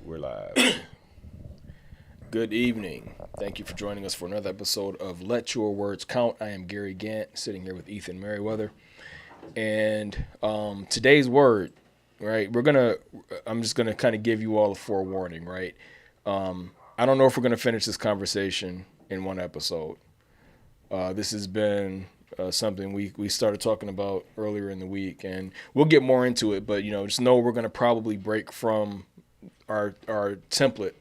We're live. Good evening. Thank you for joining us for another episode of Let Your Words Count. I am Gary Gant, sitting here with Ethan Merriweather. And today's word, right, I'm just going to kind of give you all a forewarning, right? I don't know if we're going to finish this conversation in one episode. This has been something we started talking about earlier in the week, and we'll get more into it, but, just know we're going to probably break from our templated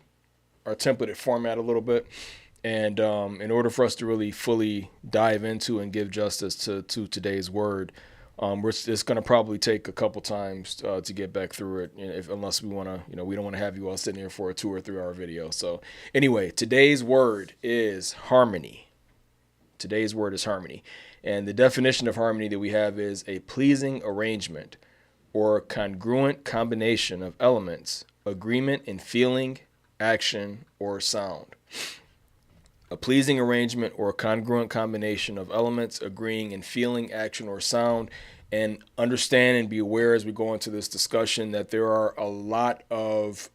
format a little bit. And in order for us to really fully dive into and give justice to today's word, it's going to probably take a couple times to get back through it, unless we want to, we don't want to have you all sitting here for a 2 or 3 hour video. So anyway, today's word is harmony. Today's word is harmony. And the definition of harmony that we have is a pleasing arrangement or congruent combination of elements, agreement in feeling, action, or sound. A pleasing arrangement or congruent combination of elements agreeing in feeling, action, or sound. And understand and be aware as we go into this discussion that there are a lot of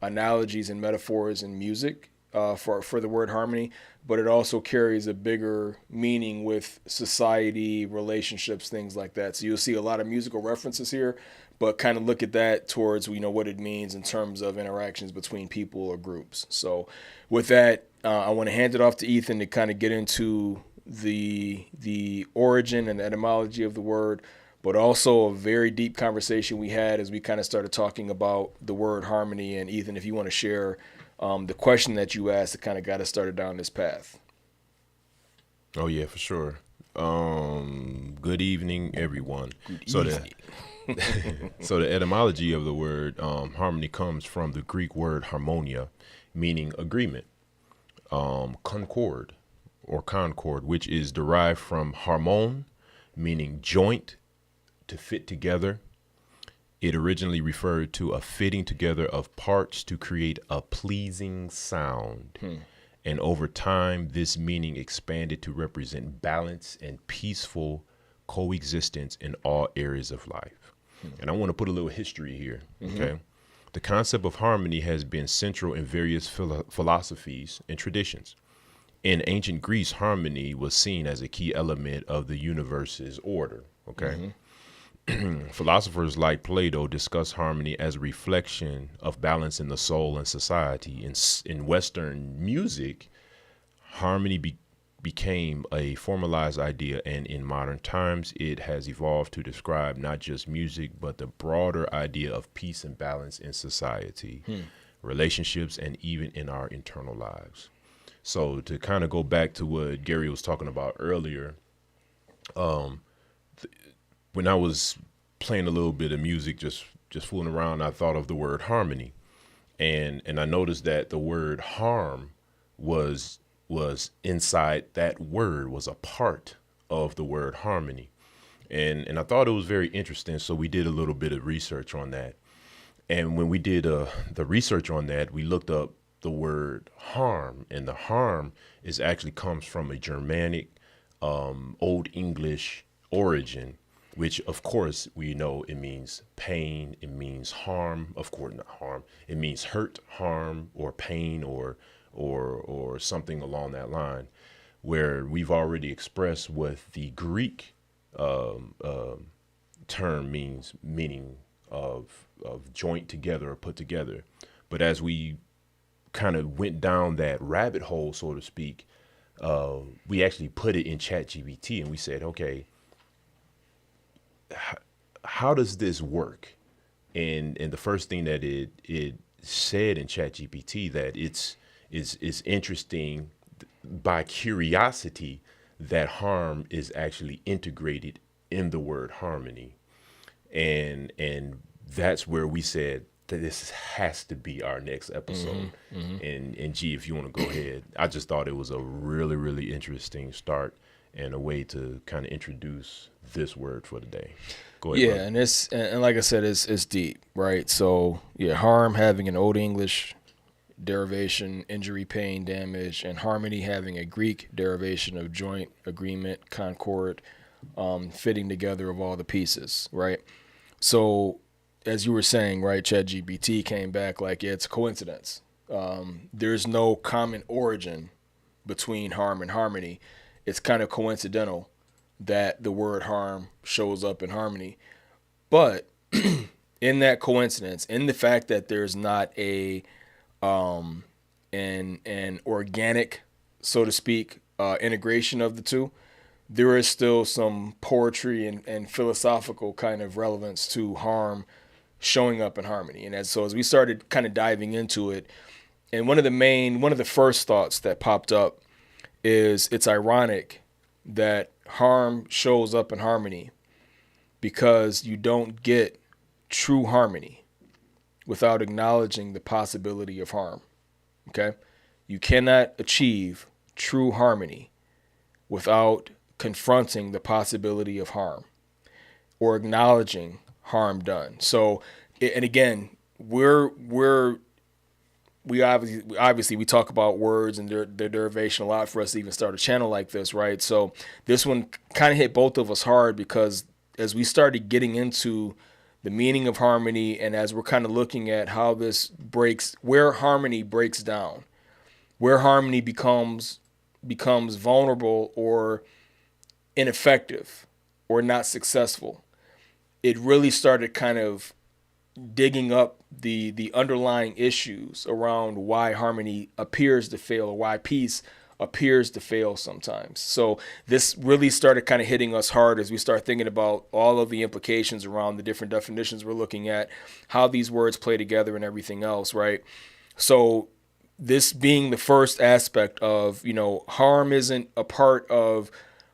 analogies and metaphors in music for the word harmony, but it also carries a bigger meaning with society, relationships, things like that. So you'll see a lot of musical references here, but kind of look at that towards, what it means in terms of interactions between people or groups. So with that, I want to hand it off to Ethan to kind of get into the origin and etymology of the word, but also a very deep conversation we had as we kind of started talking about the word harmony. And Ethan, if you want to share the question that you asked that kind of got us started down this path. Oh yeah, for sure. Good evening, everyone. Good evening. So the etymology of the word harmony comes from the Greek word harmonia, meaning agreement. Concord, which is derived from harmon, meaning joint, to fit together. It originally referred to a fitting together of parts to create a pleasing sound. And over time, this meaning expanded to represent balance and peaceful coexistence in all areas of life. And I want to put a little history here, okay? The concept of harmony has been central in various philosophies and traditions. In ancient Greece, harmony was seen as a key element of the universe's order, okay? Philosophers like Plato discuss harmony as a reflection of balance in the soul and society. In Western music, harmony became a formalized idea, and in modern times, it has evolved to describe not just music, but the broader idea of peace and balance in society, relationships, and even in our internal lives. So to kind of go back to what Gary was talking about earlier, when I was playing a little bit of music, just fooling around, I thought of the word harmony, and I noticed that the word harm was inside that word, was a part of the word harmony, and I thought it was very interesting. So we did a little bit of research on that, and when we did the research on that, we looked up the word harm, and the harm is actually comes from a Germanic, Old English origin, which of course we know it means pain, it means harm, of course not harm, it means hurt, harm, or pain, or something along that line, where we've already expressed what the Greek term meaning of joint together or put together. But as we kind of went down that rabbit hole, so to speak, we actually put it in ChatGPT and we said, okay, how does this work? And the first thing that it said in ChatGPT, that it's interesting by curiosity that harm is actually integrated in the word harmony, and that's where we said that this has to be our next episode. And G, if you want to go ahead, I just thought it was a really, really interesting start and a way to kind of introduce this word for the day. Go ahead. Yeah, Brother. and like I said, it's deep, right? So yeah, harm having an Old English derivation, injury, pain, damage, and harmony having a Greek derivation of joint, agreement, concord, fitting together of all the pieces, right? So as you were saying, right, ChatGPT came back like it's a coincidence. There's no common origin between harm and harmony. It's kind of coincidental that the word harm shows up in harmony. But in that coincidence, in the fact that there's not an organic, so to speak, integration of the two, there is still some poetry and philosophical kind of relevance to harm showing up in harmony. And as we started kind of diving into it, and one of the first thoughts that popped up is it's ironic that harm shows up in harmony because you don't get true harmony without acknowledging the possibility of harm. Okay? You cannot achieve true harmony without confronting the possibility of harm or acknowledging harm done. So, and again, we obviously talk about words and their derivation a lot for us to even start a channel like this, right? So this one kind of hit both of us hard because as we started getting into the meaning of harmony and as we're kind of looking at how this breaks, where harmony breaks down, where harmony becomes vulnerable or ineffective or not successful, it really started kind of digging up the underlying issues around why harmony appears to fail or why peace appears to fail sometimes. So this really started kind of hitting us hard as we start thinking about all of the implications around the different definitions we're looking at, how these words play together and everything else, right? So this being the first aspect of, harm isn't a part of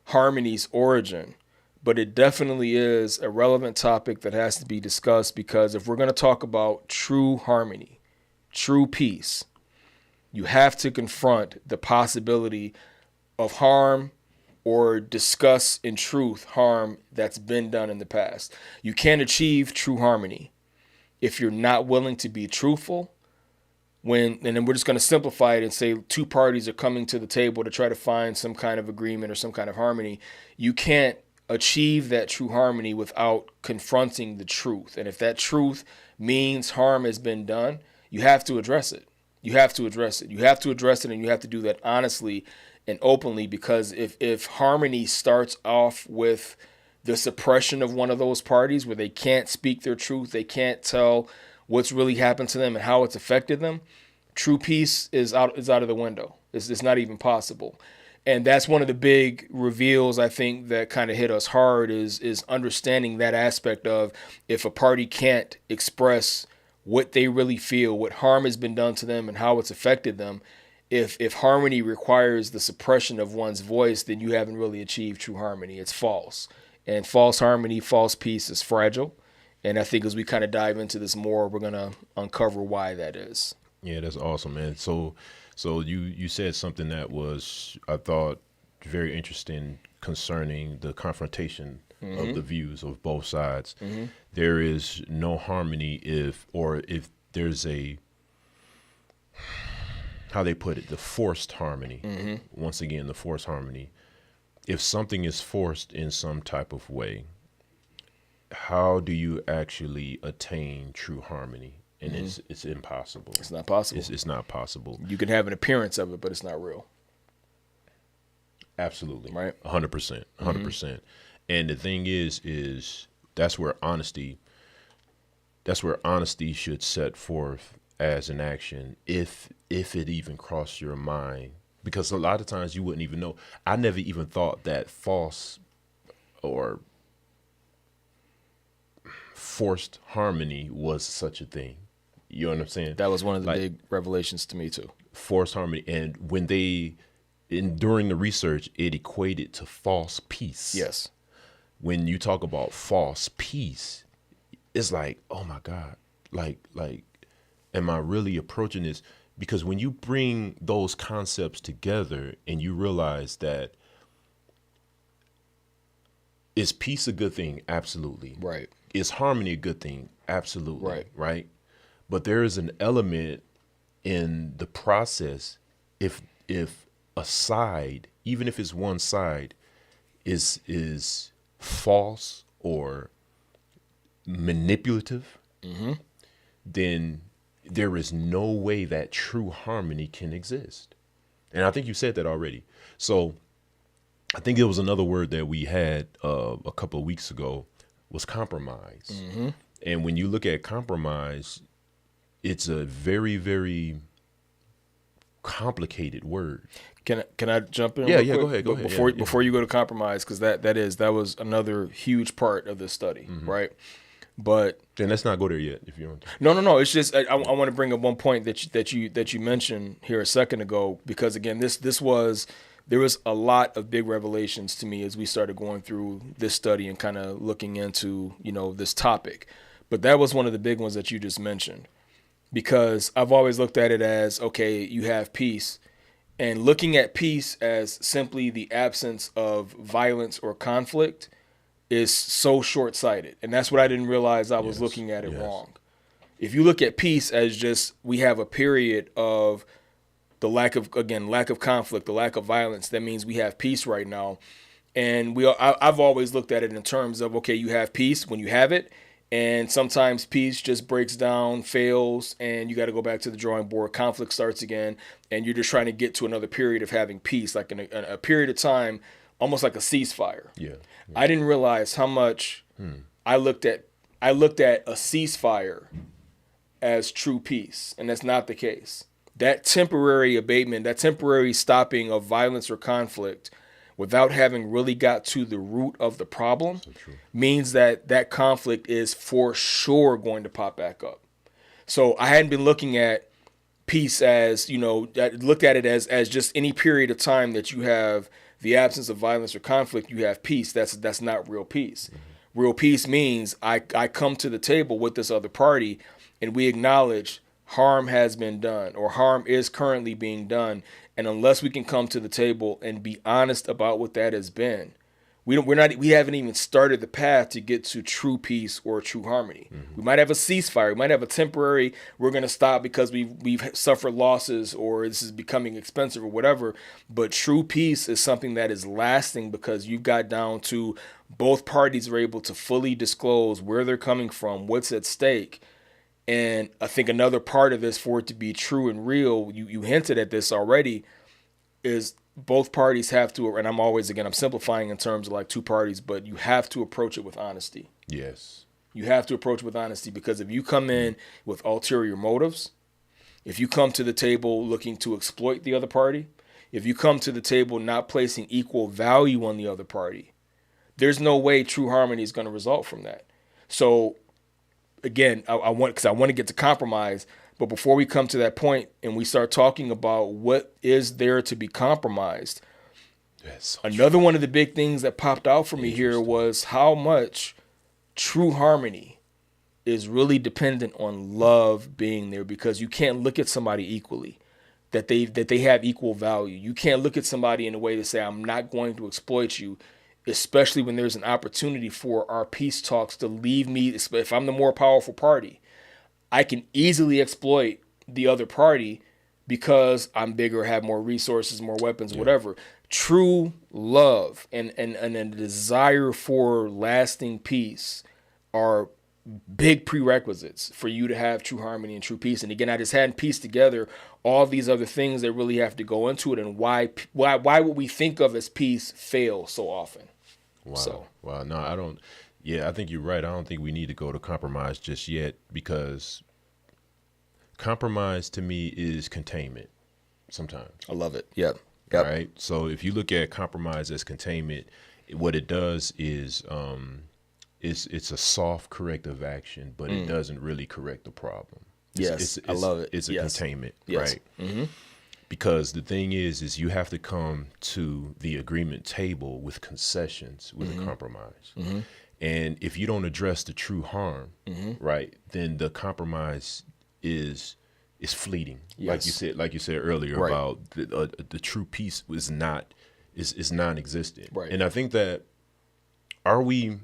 harmony's origin, but it definitely is a relevant topic that has to be discussed because if we're going to talk about true harmony, true peace, you have to confront the possibility of harm or discuss in truth harm that's been done in the past. You can't achieve true harmony if you're not willing to be truthful. And then we're just going to simplify it and say two parties are coming to the table to try to find some kind of agreement or some kind of harmony. You can't achieve that true harmony without confronting the truth. And if that truth means harm has been done, you have to address it. You have to address it. You have to address it, and you have to do that honestly and openly, because if harmony starts off with the suppression of one of those parties where they can't speak their truth, they can't tell what's really happened to them and how it's affected them, true peace is out of the window. It's not even possible. And that's one of the big reveals, I think, that kind of hit us hard is understanding that aspect of if a party can't express what they really feel, what harm has been done to them and how it's affected them, if harmony requires the suppression of one's voice, then you haven't really achieved true harmony. It's false. And false harmony, false peace is fragile. And I think as we kind of dive into this more, we're going to uncover why that is. Yeah, that's awesome, man. So you said something that was, I thought, very interesting concerning the confrontation of the views of both sides. Mm-hmm. There is no harmony if there's how they put it, the forced harmony. Mm-hmm. Once again, the forced harmony. If something is forced in some type of way, how do you actually attain true harmony? And it's impossible. It's not possible. It's not possible. You can have an appearance of it, but it's not real. Absolutely. Right. 100%. 100%. And the thing is that's where honesty should set forth as an action if it even crossed your mind. Because a lot of times you wouldn't even know. I never even thought that false or forced harmony was such a thing. You know what I'm saying? That was one of the big revelations to me too. Forced harmony. And when during the research, it equated to false peace. Yes. When you talk about false peace, it's like, oh my God, like, am I really approaching this? Because when you bring those concepts together and you realize that, is peace a good thing? Absolutely. Right. Is harmony a good thing? Absolutely. Right. Right. But there is an element in the process if a side, even if it's one side, is false or manipulative, then there is no way that true harmony can exist. And I think you said that already. So I think it was another word that we had a couple of weeks ago was compromise. And when you look at compromise, it's a very, very complicated word. Can I jump in? Yeah, real yeah, quick? go ahead. Before you go to compromise, because that was another huge part of this study, right? But Then let's not go there yet, if you want to. no. It's just I want to bring up one point that you mentioned here a second ago, because again, there was a lot of big revelations to me as we started going through this study and kind of looking into this topic. But that was one of the big ones that you just mentioned, because I've always looked at it as, okay, you have peace, and looking at peace as simply the absence of violence or conflict is so short-sighted. And that's what I didn't realize I was looking at it wrong. If you look at peace as just, we have a period of the lack of conflict, the lack of violence, that means we have peace right now. And I've always looked at it in terms of, okay, you have peace when you have it. And sometimes peace just breaks down, fails, and you got to go back to the drawing board. Conflict starts again, and you're just trying to get to another period of having peace, like a period of time, almost like a ceasefire. Yeah. I didn't realize how much I looked at a ceasefire as true peace, and that's not the case. That temporary abatement, that temporary stopping of violence or conflict without having really got to the root of the problem means that conflict is for sure going to pop back up. So I hadn't been looking at peace as, looked at it as just any period of time that you have the absence of violence or conflict, you have peace. That's not real peace. Real peace means I come to the table with this other party and we acknowledge harm has been done or harm is currently being done. And unless we can come to the table and be honest about what that has been, we haven't even started the path to get to true peace or true harmony. We might have a ceasefire. We might have a temporary, we're going to stop because we've suffered losses or this is becoming expensive or whatever. But true peace is something that is lasting because you've got down to both parties are able to fully disclose where they're coming from, what's at stake. And I think another part of this, for it to be true and real, you hinted at this already, is both parties have to, and I'm simplifying in terms of like two parties, but you have to approach it with honesty. Yes. You have to approach it with honesty, because if you come in with ulterior motives, if you come to the table looking to exploit the other party, if you come to the table not placing equal value on the other party, there's no way true harmony is going to result from that. So again, I want to get to compromise, but before we come to that point and we start talking about what is there to be compromised, another one of the big things that popped out for me here was how much true harmony is really dependent on love being there, because you can't look at somebody equally, that they have equal value. You can't look at somebody in a way to say, I'm not going to exploit you, especially when there's an opportunity for our peace talks to leave me. If I'm the more powerful party, I can easily exploit the other party because I'm bigger, have more resources, more weapons, whatever. True love and a desire for lasting peace are big prerequisites for you to have true harmony and true peace. And again, I just hadn't pieced together all these other things that really have to go into it, and why what we think of as peace fail so often. Wow. Wow. No, I don't. Yeah, I think you're right. I don't think we need to go to compromise just yet, because compromise to me is containment sometimes. I love it. Yep. All right. So if you look at compromise as containment, what it does is it's a soft corrective action, but it doesn't really correct the problem. I love it. It's a containment, yes. right? Because the thing is you have to come to the agreement table with concessions, with a compromise. And if you don't address the true harm, right, then the compromise is fleeting. Yes. Like you said earlier, right, about the true peace is non-existent. Right. And I think that are we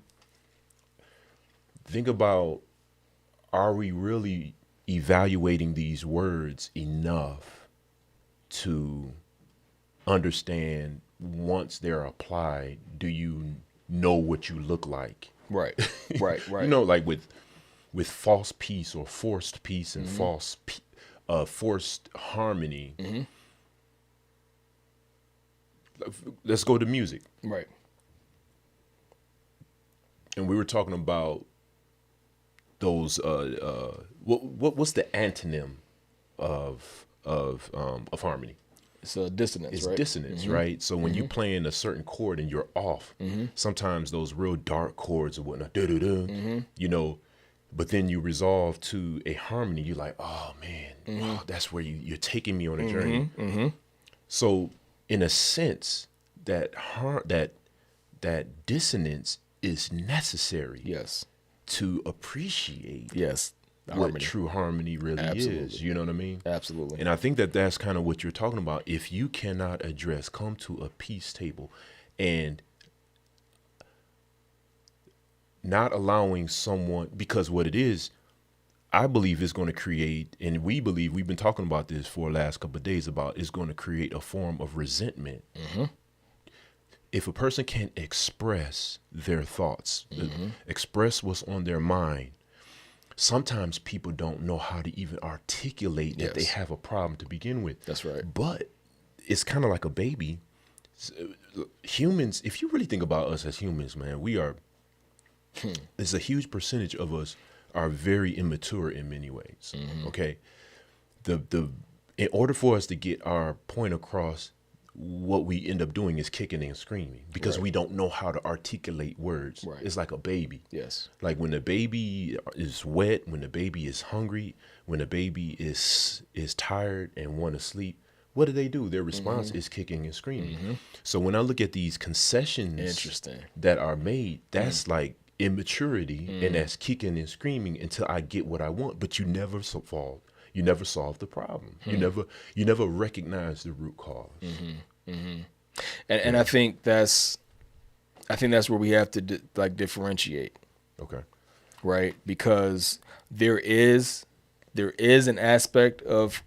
really evaluating these words enough to understand once they're applied, do you know what you look like? Right. Like with with false peace or forced peace and forced harmony. Let's go to music. Right. And we were talking about those. What's the antonym of harmony? It's a dissonance, It's right? dissonance, right? So when you playing a certain chord and you're off, sometimes those real dark chords or whatnot, you know, but then you resolve to a harmony. You're like, oh man, wow, that's where you're taking me on a journey. So in a sense, that dissonance is necessary. Yes. To appreciate. Yes. What Harmony. true harmony really is. You know what I mean? Absolutely. And I think that that's kind of what you're talking about. If you cannot come to a peace table and not allowing someone, because what it is, I believe is going to create, and we've been talking about this for the last couple of days about, is going to create a form of resentment. If a person can't express their thoughts, express what's on their mind, sometimes people don't know how to even articulate that they have a problem to begin with. That's right. But it's kind of like a baby. Humans, if you really think about us as humans, man, we are, there's a huge percentage of us are very immature in many ways. Okay. In order for us to get our point across, what we end up doing is kicking and screaming because we don't know how to articulate words. Right. It's like a baby. Yes. Like when the baby is wet, when the baby is hungry, when the baby is tired and want to sleep, what do? Their response is kicking and screaming. So when I look at these concessions that are made, that's like immaturity, and that's kicking and screaming until I get what I want. But you never solve the problem. You never recognize the root cause. And I think that's where we have to differentiate. Okay. Right? Because there is an aspect of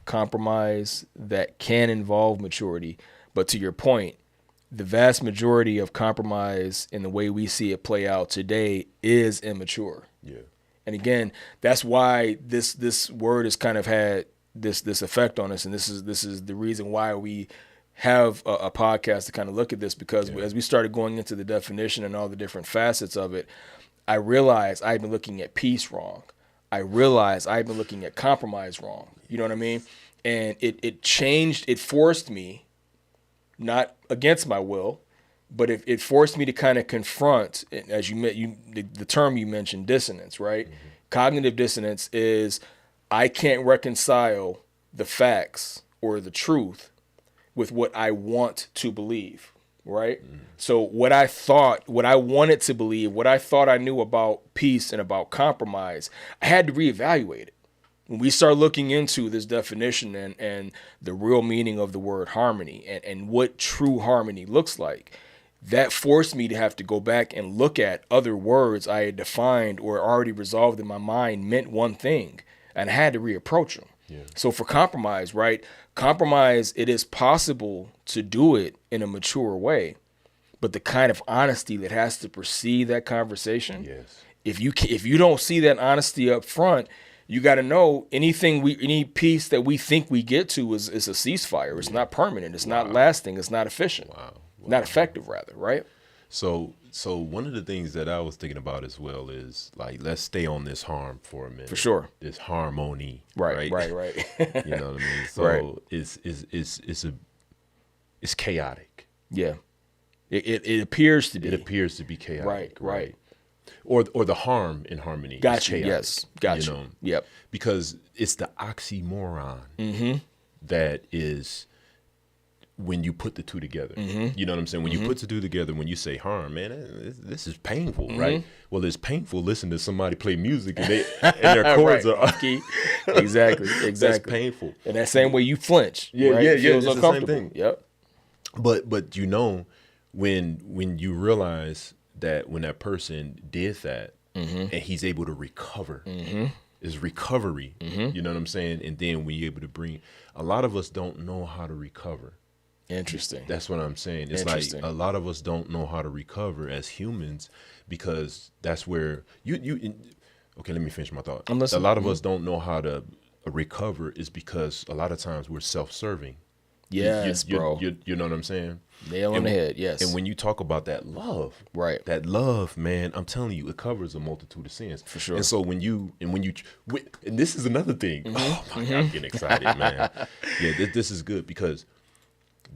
compromise that can involve maturity, but to your point, the vast majority of compromise in the way we see it play out today is immature. Yeah. And again, that's why this word has kind of had this effect on us, and this is the reason why we have a podcast to kind of look at this, because as we started going into the definition and all the different facets of it, I realized I've been looking at peace wrong. I realized I've been looking at compromise wrong. You know what I mean? And it changed. It forced me, not against my will, but it forced me to kind of confront, as the term you mentioned, dissonance, right? Cognitive dissonance is I can't reconcile the facts or the truth with what I want to believe, right? So what I wanted to believe, what I thought I knew about peace and about compromise, I had to reevaluate it. When we start looking into this definition and the real meaning of the word harmony and what true harmony looks like, that forced me to have to go back and look at other words I had defined or already resolved in my mind meant one thing, and I had to reapproach them. Yeah. So for compromise, right? Compromise, it is possible to do it in a mature way, but the kind of honesty that has to precede that conversation, if you don't see that honesty up front, you got to know any peace that we think we get to is a ceasefire. It's not permanent. It's not lasting. It's not efficient. Not effective, rather, right? So one of the things that I was thinking about as well is, like, let's stay on this harm for a minute. For sure. This harmony. Right. You know what I mean? So it's chaotic. Yeah. It appears to be. It appears to be chaotic. Right. Or the harm in harmony. Gotcha. Yes. Gotcha. You know? Yep. Because it's the oxymoron that is when you put the two together. You know what I'm saying? When you put the two together, when you say harm, man, this is painful, right? Well, it's painful listening to somebody play music and their chords are key. Exactly. That's painful. And that same way you flinch. Yeah. Feels It's the same thing. Yep. But you know, when you realize that when that person did that and he's able to recover, is recovery. You know what I'm saying? And then when you're able to bring, a lot of us don't know how to recover. Interesting. That's what I'm saying. It's like a lot of us don't know how to recover as humans, because that's where Okay, let me finish my thought. I'm A listening. lot of us don't know how to recover is because a lot of times we're self-serving. Yes, bro. You know what I'm saying? Nail on the head. Yes. And when you talk about that Right. love, man, I'm telling you, it covers a multitude of sins. For sure. And so and this is another thing. Oh my God, I'm getting excited, man. Yeah, this is good because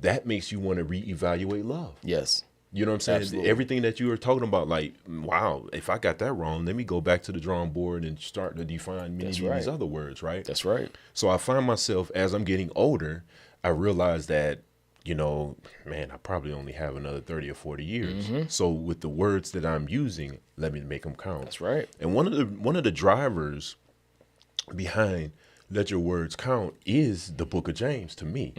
that makes you want to reevaluate love. Yes. You know what I'm saying? Absolutely. Everything that you were talking about, like, wow, if I got that wrong, let me go back to the drawing board and start to define many of these other words, right? That's right. So I find myself, as I'm getting older, I realize that, you know, man, I probably only have another 30 or 40 years. So with the words that I'm using, let me make them count. That's right. And one of the drivers behind let your words count is the book of James to me.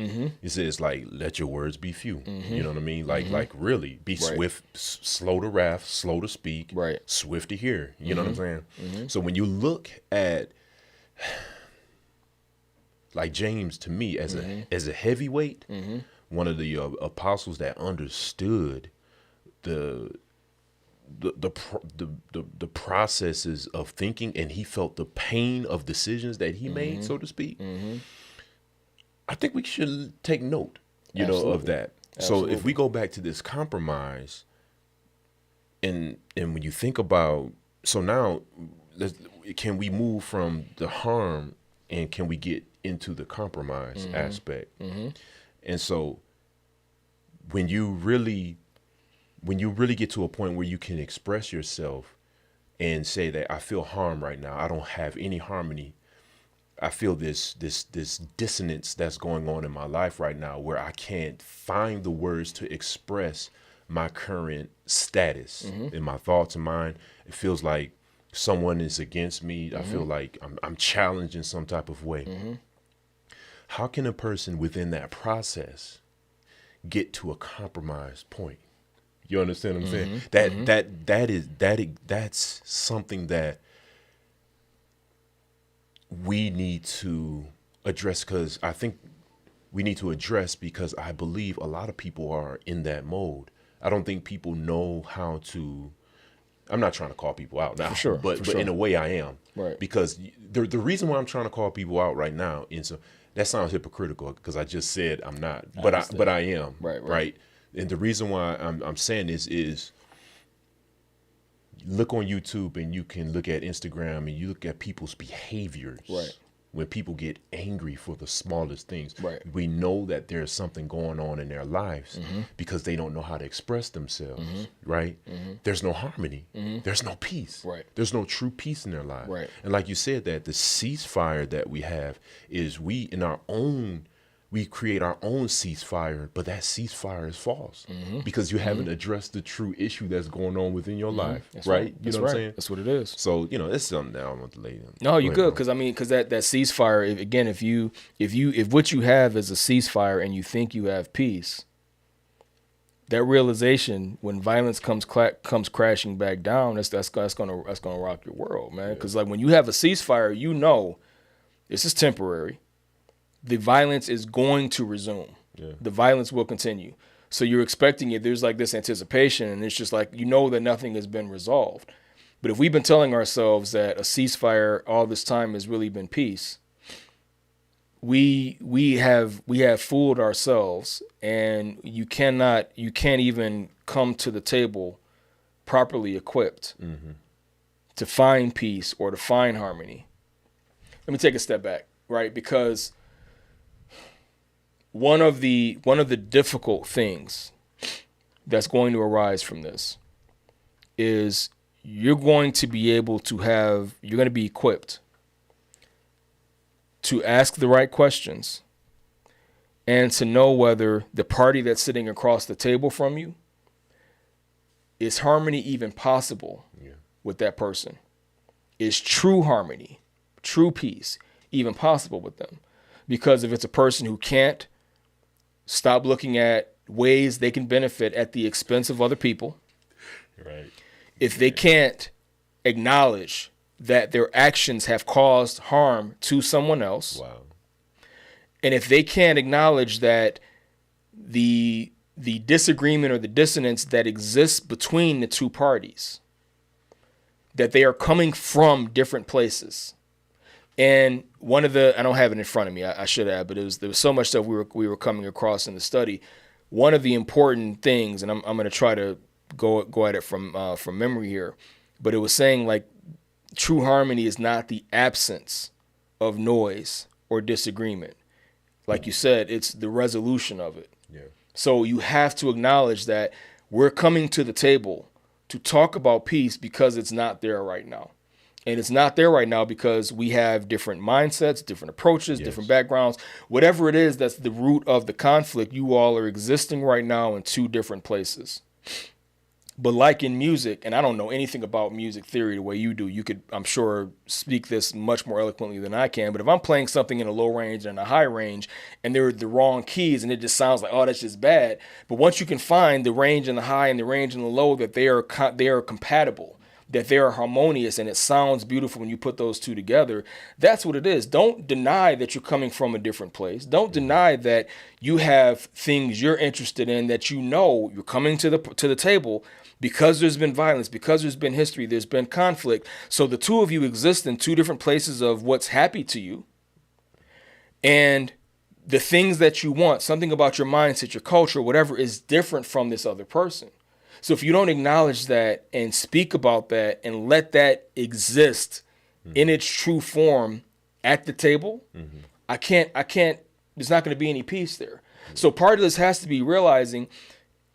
It says, like, let your words be few. You know what I mean? Like really be swift, slow to wrath, slow to speak, swift to hear. You know what I'm saying? So when you look at like James, to me, as a heavyweight, one of the apostles that understood the processes of thinking, and he felt the pain of decisions that he made, so to speak. I think we should take note, you know, of that. So if we go back to this compromise, and when you think about, so now, can we move from the harm and can we get into the compromise aspect? And so when you really get to a point where you can express yourself and say that I feel harm right now, I don't have any harmony, I feel this dissonance that's going on in my life right now where I can't find the words to express my current status in my thoughts and mind. It feels like someone is against me. I feel like I'm challenged in some type of way. How can a person within that process get to a compromise point? You understand what I'm saying? That's something that we need to address, because I think we need to address, because I believe a lot of people are in that mode. I don't think people know how to. I'm not trying to call people out now, but in a way I am, right? Because the reason why I'm trying to call people out right now is that sounds hypocritical, because I just said I'm not, but I am, right? And the reason why I'm saying this is, look on YouTube and you can look at Instagram and you look at people's behaviors. Right. When people get angry for the smallest things, right, we know that there's something going on in their lives because they don't know how to express themselves, right? There's no harmony. There's no peace. Right. There's no true peace in their lives. Right. And like you said, that the ceasefire that we have is we create our own ceasefire, but that ceasefire is false because you haven't addressed the true issue that's going on within your life, right? You know what I'm saying? That's what it is. So, you know, it's something that I want to lay in. No, you good, because that ceasefire, if what you have is a ceasefire and you think you have peace, that realization when violence comes crashing back down, that's gonna rock your world, man. Because like when you have a ceasefire, you know this is temporary. The violence is going to resume. Yeah. The violence will continue. So you're expecting it. There's like this anticipation, and it's just like, you know that nothing has been resolved. But if we've been telling ourselves that a ceasefire all this time has really been peace, we have fooled ourselves, and you can't even come to the table properly equipped to find peace or to find harmony. Let me take a step back, right? Because one of the difficult things that's going to arise from this is you're going to be equipped to ask the right questions and to know whether the party that's sitting across the table from you, is harmony even possible with that person? Is true harmony, true peace even possible with them? Because if it's a person who can't stop looking at ways they can benefit at the expense of other people. Right. If they can't acknowledge that their actions have caused harm to someone else. Wow. And if they can't acknowledge that the disagreement or the dissonance that exists between the two parties, that they are coming from different places. And one of the, I don't have it in front of me, I should have, but there was so much stuff we were coming across in the study. One of the important things, and I'm going to try to go at it from memory here, but it was saying like true harmony is not the absence of noise or disagreement. Like you said, it's the resolution of it. Yeah. So you have to acknowledge that we're coming to the table to talk about peace because it's not there right now. And it's not there right now because we have different mindsets, different approaches, different backgrounds. Whatever it is that's the root of the conflict, you all are existing right now in two different places. But like in music, and I don't know anything about music theory the way you do, you could, I'm sure, speak this much more eloquently than I can. But if I'm playing something in a low range and a high range, and they're the wrong keys, and it just sounds like, oh, that's just bad. But once you can find the range and the high and the range and the low, that they are compatible, that they are harmonious, and it sounds beautiful when you put those two together, that's what it is. Don't deny that you're coming from a different place. Don't deny that you have things you're interested in, that you know you're coming to the table because there's been violence, because there's been history, there's been conflict. So the two of you exist in two different places of what's happy to you. And the things that you want, something about your mindset, your culture, whatever, is different from this other person. So if you don't acknowledge that and speak about that and let that exist in its true form at the table, I can't, there's not going to be any peace there. So part of this has to be realizing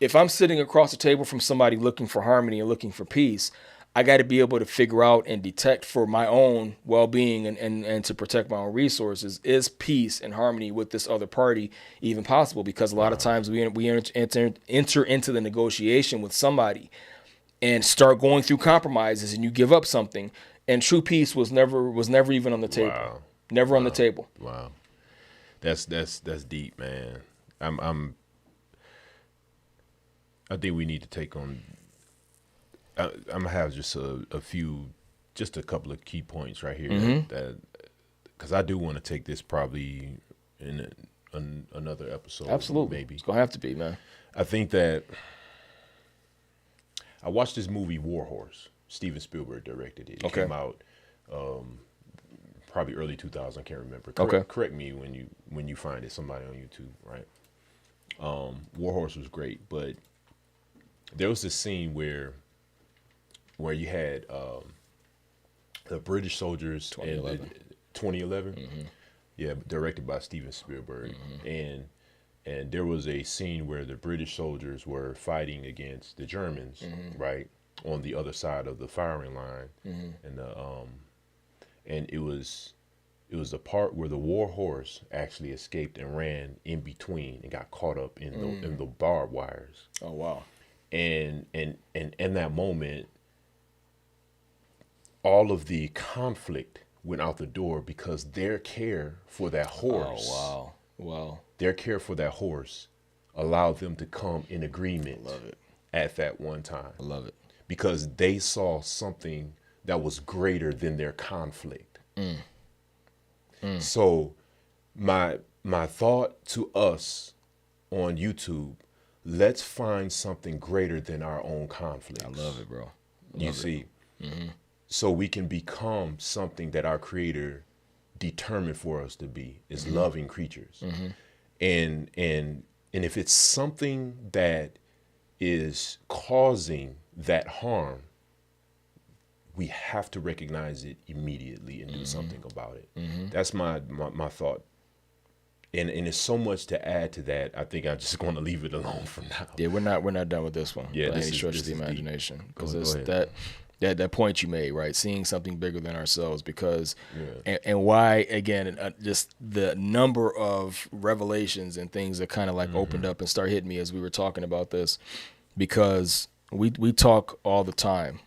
if I'm sitting across the table from somebody looking for harmony and looking for peace, I got to be able to figure out and detect for my own well-being and to protect my own resources, is peace and harmony with this other party even possible? Because a lot of times we enter into the negotiation with somebody and start going through compromises, and you give up something, and true peace was never even on the table. Wow. Never on the table. Wow. That's deep, man. I think we need to take on. I'm gonna have just a couple of key points right here that because I do want to take this probably in another episode. Absolutely, maybe it's gonna have to be, man. I think that I watched this movie War Horse. Steven Spielberg directed it. It came out probably early 2000. I can't remember. Correct me when you find it. Somebody on YouTube, right? War Horse was great, but there was this scene where you had the British soldiers 2011. in 2011, yeah, directed by Steven Spielberg, and there was a scene where the British soldiers were fighting against the Germans, right, on the other side of the firing line, and it was the part where the war horse actually escaped and ran in between and got caught up in the barbed wires. Oh wow! And in that moment, all of the conflict went out the door because their care for that horse. Oh wow! Their care for that horse allowed them to come in agreement. Love it. At that one time. I love it. Because they saw something that was greater than their conflict. So my thought to us on YouTube, let's find something greater than our own conflicts. I love it, bro. You see? So we can become something that our Creator determined for us to be, is loving creatures. And if it's something that is causing that harm, we have to recognize it immediately and do something about it. That's my thought. And it's so much to add to that. I think I'm just going to leave it alone for now. Yeah, we're not done with this one. Yeah, by any stretch of the imagination, because that point you made, right? Seeing something bigger than ourselves, because and why, again, just the number of revelations and things that kind of like opened up and start hitting me as we were talking about this, because we talk all the time.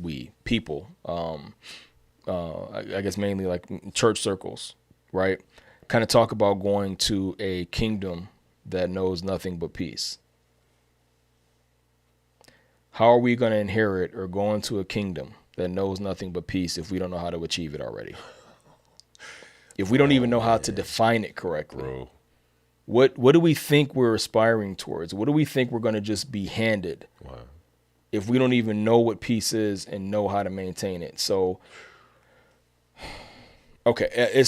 We people, I guess mainly like church circles, right? Kind of talk about going to a kingdom that knows nothing but peace. How are we going to inherit or go into a kingdom that knows nothing but peace if we don't know how to achieve it already? If we don't even know how to define it correctly? Bro. What do we think we're aspiring towards? What do we think we're going to just be handed? Wow. if we don't even know what peace is and know how to maintain it? So, okay,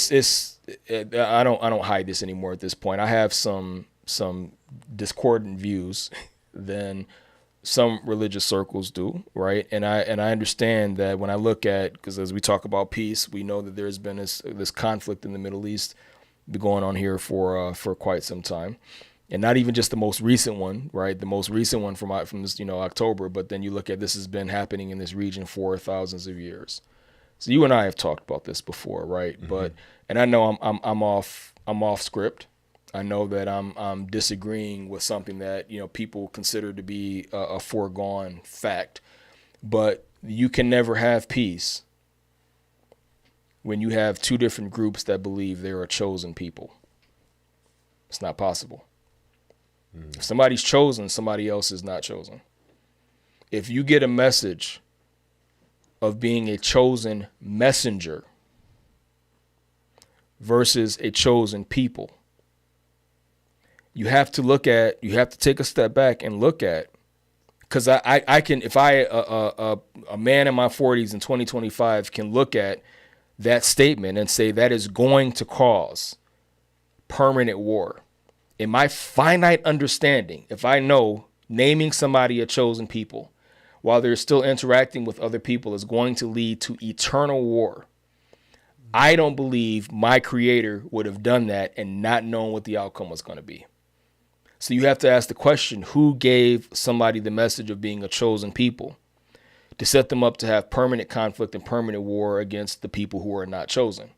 I don't hide this anymore at this point. I have some discordant views than some religious circles do, right? And I understand that when I look at, because as we talk about peace, we know that there's been this conflict in the Middle East been going on here for quite some time, and not even just the most recent one, right? The most recent one from this, October, but then you look at this has been happening in this region for thousands of years. So you and I have talked about this before, right? Mm-hmm. But and I know I'm off script. I know that I'm disagreeing with something that people consider to be a foregone fact, but you can never have peace when you have two different groups that believe they're a chosen people. It's not possible. If somebody's chosen, somebody else is not chosen. If you get a message of being a chosen messenger versus a chosen people, you have to take a step back and look at, because I can, if a man in my 40s in 2025 can look at that statement and say that is going to cause permanent war. In my finite understanding, if I know naming somebody a chosen people while they're still interacting with other people is going to lead to eternal war, I don't believe my creator would have done that and not known what the outcome was going to be. So you have to ask the question, who gave somebody the message of being a chosen people to set them up to have permanent conflict and permanent war against the people who are not chosen?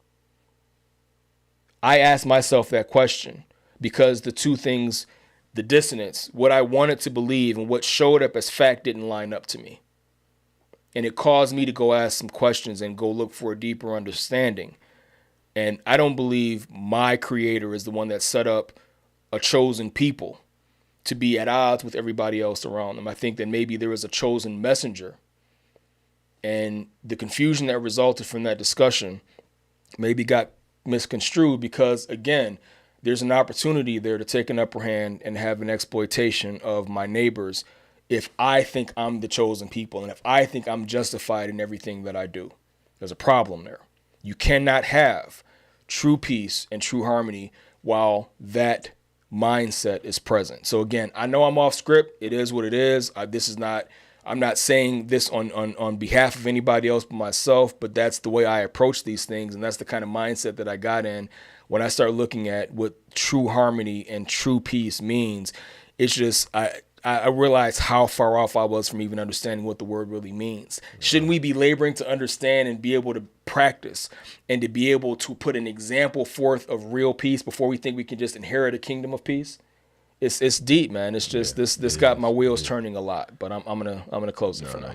I asked myself that question because the two things, the dissonance, what I wanted to believe and what showed up as fact didn't line up to me. And it caused me to go ask some questions and go look for a deeper understanding. And I don't believe my creator is the one that set up a chosen people to be at odds with everybody else around them. I think that maybe there was a chosen messenger, and the confusion that resulted from that discussion maybe got misconstrued because, again, there's an opportunity there to take an upper hand and have an exploitation of my neighbors if I think I'm the chosen people and if I think I'm justified in everything that I do. There's a problem there. You cannot have true peace and true harmony while that mindset is present. So again, I know I'm off script. It is what it is. I'm not saying this on behalf of anybody else but myself, but that's the way I approach these things. And that's the kind of mindset that I got in when I start looking at what true harmony and true peace means. It's just, I realized how far off I was from even understanding what the word really means. Shouldn't we be laboring to understand and be able to practice and to be able to put an example forth of real peace before we think we can just inherit a kingdom of peace? It's deep, man. It's just this got my wheels turning a lot, but I'm gonna close it for now.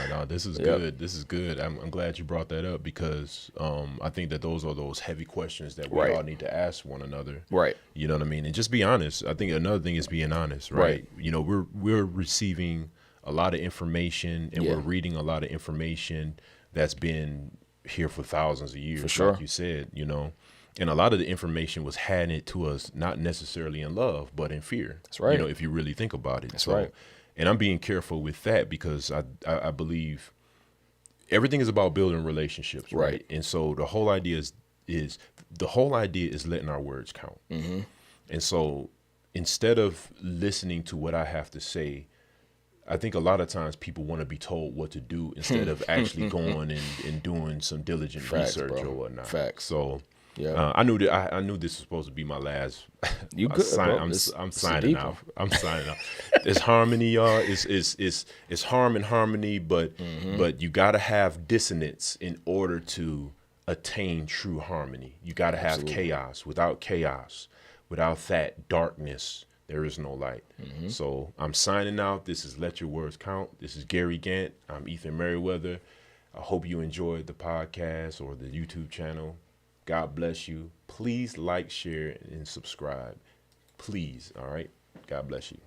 No, this is good. This is good. I'm glad you brought that up because I think that those are those heavy questions that we all need to ask one another. Right. You know what I mean? And just be honest. I think another thing is being honest, right? You know, we're receiving a lot of information and we're reading a lot of information that's been here for thousands of years, for sure. Like you said, you know. And a lot of the information was handed to us not necessarily in love, but in fear. That's right. You know, if you really think about it. That's right. And I'm being careful with that because I believe everything is about building relationships, right? And so the whole idea is letting our words count. Mm-hmm. And so instead of listening to what I have to say, I think a lot of times people want to be told what to do instead of actually going and doing some diligent research or whatnot. Facts. So. Yeah, I knew that. I knew this was supposed to be my last. You good? I'm signing out. I'm signing out. It's harmony, y'all. It's harm and harmony, but you gotta have dissonance in order to attain true harmony. You gotta have chaos. Without that darkness, there is no light. Mm-hmm. So I'm signing out. This is Let Your Words Count. This is Gary Gant. I'm Ethan Merriweather. I hope you enjoyed the podcast or the YouTube channel. God bless you. Please like, share, and subscribe. Please. All right. God bless you.